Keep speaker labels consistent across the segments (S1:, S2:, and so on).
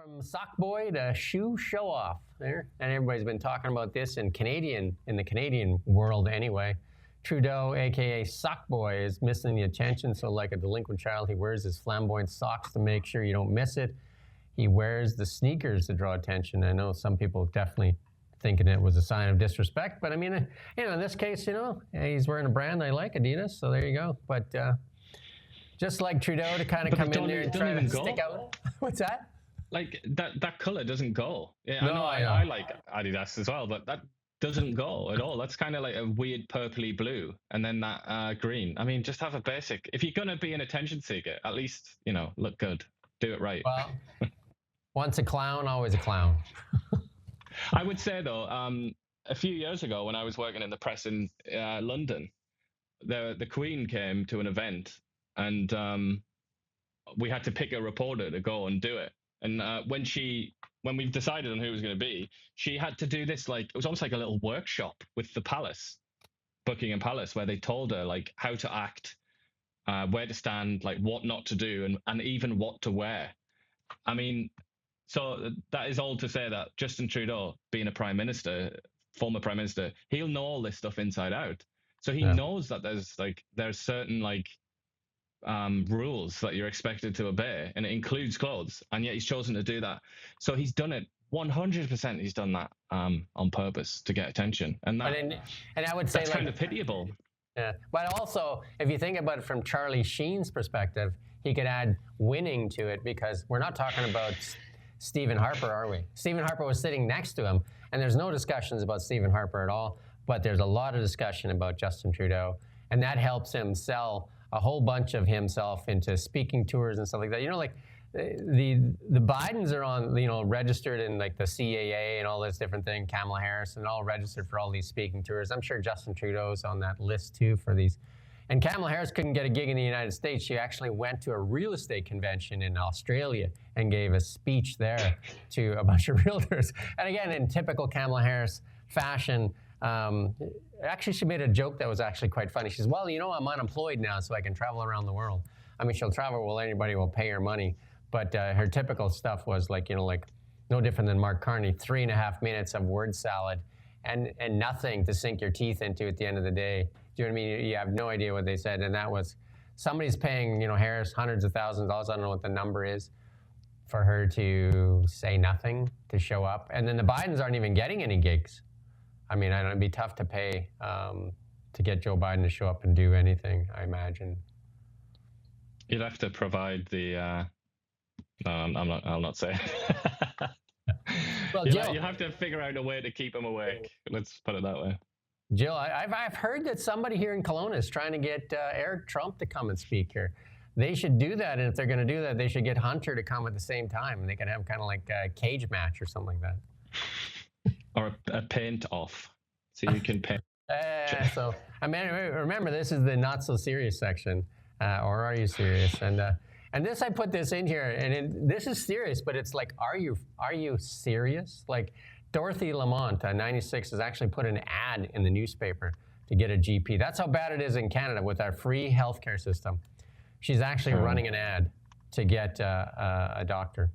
S1: From sock boy to shoe show off there. And everybody's been talking about this in the Canadian world anyway. Trudeau, aka sock boy, is missing the attention. So like a delinquent child, he wears his flamboyant socks to make sure you don't miss it. He wears the sneakers to draw attention. I know some people definitely thinking it was a sign of disrespect, but I mean, in this case, he's wearing a brand I like, Adidas, so there you go. But just like Trudeau to kind of come in there and try to stick out. What's that?
S2: Like that color doesn't go. Yeah,
S1: No,
S2: I like Adidas as well, but that doesn't go at all. That's kind of like a weird purpley blue, and then that green. I mean, just have a basic. If you're gonna be an attention seeker, at least look good. Do it right.
S1: Well, once a clown, always a clown.
S2: I would say though, a few years ago when I was working in the press in London, the Queen came to an event, and we had to pick a reporter to go and do it. And when we decided on who it was going to be, she had to do this, like, it was almost like a little workshop with the palace, Buckingham Palace, where they told her like how to act, where to stand, like what not to do, and even what to wear. I mean, so that is all to say that Justin Trudeau, being a former prime minister, he'll know all this stuff inside out. So he knows that there's certain rules that you're expected to obey, and it includes clothes, and yet he's chosen to do that. So he's done it 100%. He's done that on purpose to get attention, and I would say that's kind of pitiable.
S1: Yeah, but also if you think about it from Charlie Sheen's perspective, he could add winning to it, because we're not talking about Stephen Harper, are we? Stephen Harper was sitting next to him, and there's no discussions about Stephen Harper at all, but there's a lot of discussion about Justin Trudeau, and that helps him sell a whole bunch of himself into speaking tours and stuff like that. The Bidens are on, registered in like the CAA and all this different thing, Kamala Harris, and all registered for all these speaking tours. I'm sure Justin Trudeau's on that list too for these. And Kamala Harris couldn't get a gig in the United States. She actually went to a real estate convention in Australia and gave a speech there to a bunch of realtors. And again, in typical Kamala Harris fashion, actually, she made a joke that was actually quite funny. She says, well, I'm unemployed now, so I can travel around the world. I mean, she'll travel while anybody will pay her money. But her typical stuff was like no different than Mark Carney, 3.5 minutes of word salad and nothing to sink your teeth into at the end of the day. Do you know what I mean? You have no idea what they said. And that was, somebody's paying, Harris hundreds of thousands of dollars. I don't know what the number is for her to say nothing, to show up. And then the Bidens aren't even getting any gigs. I mean, it'd be tough to pay to get Joe Biden to show up and do anything, I imagine.
S2: You'd have to provide the. No, I'll not say.
S1: Well, Jill,
S2: you have to figure out a way to keep him awake. Let's put it that way.
S1: Jill, I've heard that somebody here in Kelowna is trying to get Eric Trump to come and speak here. They should do that, and if they're going to do that, they should get Hunter to come at the same time, and they can have kind of like a cage match or something like that.
S2: Or a paint off, so you can paint.
S1: So, I mean, remember, this is the not so serious section, or are you serious? And this, I put this in here, and this is serious, but it's like, are you serious? Like, Dorothy Lamont, 96, has actually put an ad in the newspaper to get a GP. That's how bad it is in Canada with our free healthcare system. She's actually running an ad to get a doctor.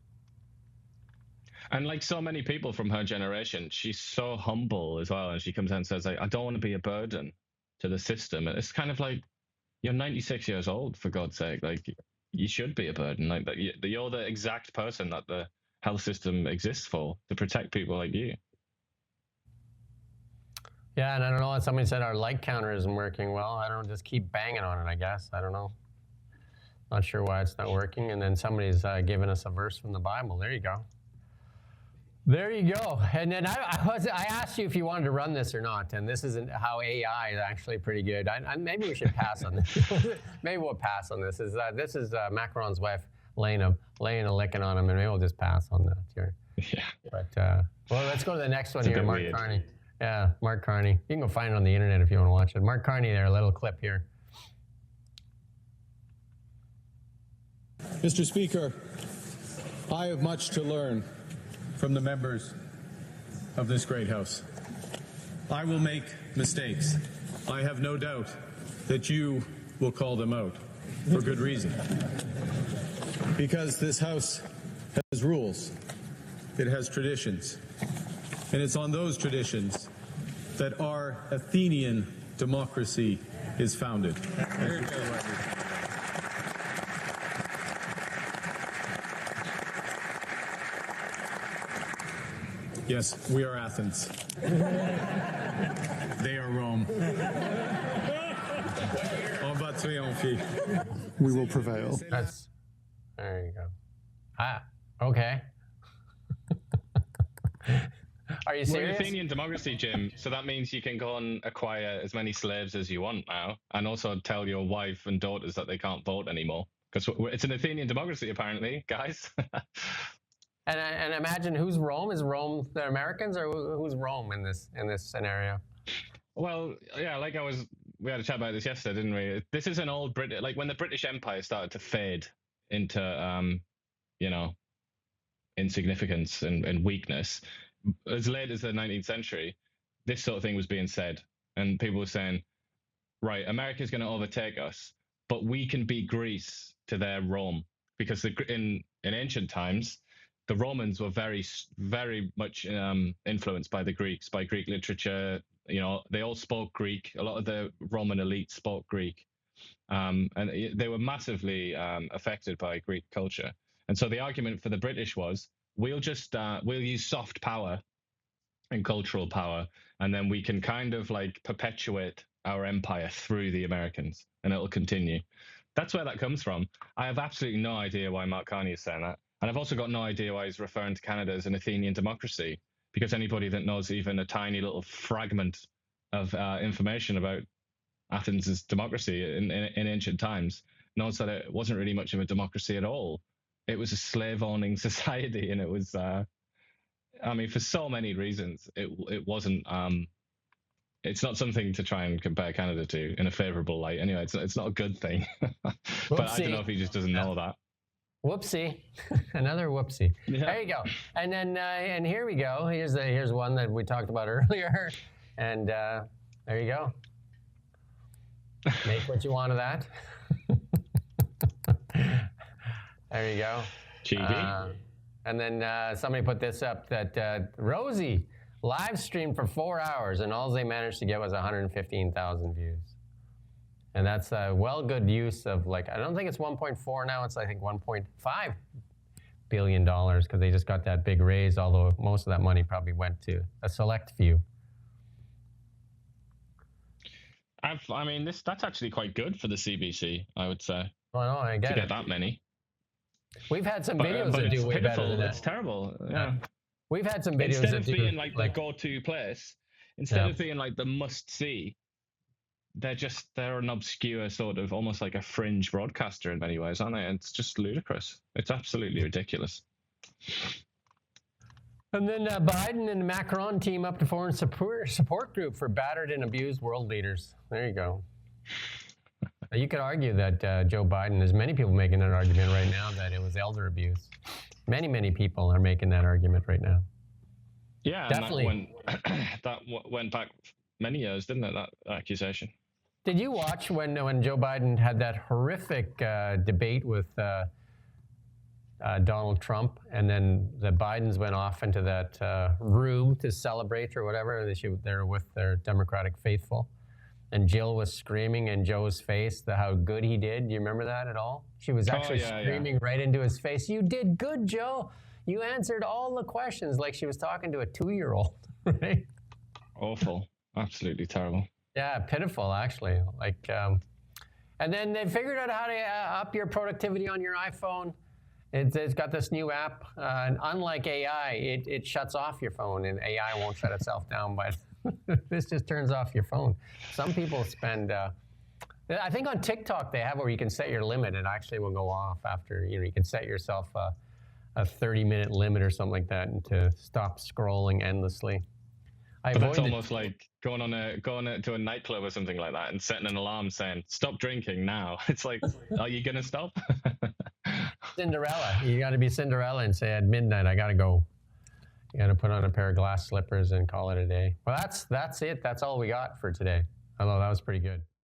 S2: And like so many people from her generation, she's so humble as well. And she comes out and says, I don't want to be a burden to the system. And it's kind of like, you're 96 years old, for God's sake. Like, you should be a burden. Like, you're the exact person that the health system exists for, to protect people like you.
S1: Yeah, and I don't know, somebody said our like counter isn't working well. I don't know, just keep banging on it, I guess. I don't know. Not sure why it's not working. And then somebody's giving us a verse from the Bible. There you go. There you go. And then I asked you if you wanted to run this or not, and this isn't how AI is actually pretty good. Maybe we should pass on this. Maybe we'll pass on this. This is Macron's wife laying a licking on him, and maybe we'll just pass on that here.
S2: Yeah.
S1: But well, let's go to the next one here. Mark Carney. Yeah, Mark Carney. You can go find it on the internet if you want to watch it. Mark Carney there, a little clip here.
S3: Mr. Speaker, I have much to learn from the members of this great House. I will make mistakes. I have no doubt that you will call them out for good reason. Because this House has rules it has traditions. And it's on those traditions that our Athenian democracy is founded. Yes, we are Athens. They are Rome. On va triompher.
S4: We will prevail.
S1: There you go. Okay. Are you serious?
S2: We're Athenian democracy, Jim, so that means you can go and acquire as many slaves as you want now, and also tell your wife and daughters that they can't vote anymore. Because it's an Athenian democracy, apparently, guys.
S1: And imagine who's Rome? Is Rome the Americans, or who's Rome in this scenario?
S2: Well, yeah, we had a chat about this yesterday, didn't we? This is an old British, like when the British Empire started to fade into, insignificance and weakness. As late as the 19th century, this sort of thing was being said, and people were saying, right, America's going to overtake us, but we can be Greece to their Rome, because in ancient times, the Romans were very, very much influenced by the Greeks, by Greek literature. You know, they all spoke Greek. A lot of the Roman elite spoke Greek, and they were massively affected by Greek culture. And so the argument for the British was, we'll use soft power and cultural power, and then we can kind of like perpetuate our empire through the Americans, and it'll continue. That's where that comes from. I have absolutely no idea why Mark Carney is saying that. And I've also got no idea why he's referring to Canada as an Athenian democracy, because anybody that knows even a tiny little fragment of information about Athens' democracy in ancient times knows that it wasn't really much of a democracy at all. It was a slave-owning society, and it was, for so many reasons, it wasn't. It's not something to try and compare Canada to in a favorable light. Anyway, it's not a good thing. But I don't know if he just doesn't know that.
S1: Whoopsie, another whoopsie.
S2: Yeah.
S1: There you go. And then, and here we go. Here's one that we talked about earlier. And there you go. Make what you want of that. There you go.
S2: GB.
S1: And then somebody put this up that Rosie live streamed for 4 hours, and all they managed to get was 115,000 views. And that's a good use of, like, I don't think it's 1.4 now, it's I think $1.5 billion, because they just got that big raise, although most of that money probably went to a select few.
S2: That's actually quite good for the CBC, I would say.
S1: Well, no, I get
S2: to get that many.
S1: We've had some videos that do way better than that.
S2: It's terrible. Yeah.
S1: We've had some videos
S2: instead
S1: that
S2: of
S1: do
S2: being like the go-to place, instead of being like the must-see, they're an obscure sort of almost like a fringe broadcaster in many ways, aren't they? And it's just ludicrous. It's absolutely ridiculous.
S1: And then Biden and Macron team up to foreign support group for battered and abused world leaders. There you go. You could argue that Joe Biden, there's many people making that argument right now that it was elder abuse. Many, many people are making that argument right now.
S2: Yeah,
S1: definitely.
S2: And that went back many years, didn't it, that accusation?
S1: Did you watch when Joe Biden had that horrific debate with Donald Trump, and then the Bidens went off into that room to celebrate or whatever? They're with their Democratic faithful. And Jill was screaming in Joe's face how good he did. Do you remember that at all? She was actually screaming right into his face. You did good, Joe. You answered all the questions like she was talking to a 2-year-old, right?
S2: Awful. Absolutely terrible.
S1: Yeah, pitiful, actually. And then they figured out how to up your productivity on your iPhone. It's got this new app. And unlike AI, it shuts off your phone, and AI won't shut itself down, but this just turns off your phone. Some people spend, I think on TikTok they have where you can set your limit. It actually will go off after, you can set yourself a 30-minute limit or something like that, and to stop scrolling endlessly.
S2: But that's almost like going to a nightclub or something like that and setting an alarm saying, stop drinking now. It's like, are you going to stop?
S1: Cinderella. You got to be Cinderella and say at midnight, I got to go. You got to put on a pair of glass slippers and call it a day. Well, that's it. That's all we got for today. Although that was pretty good.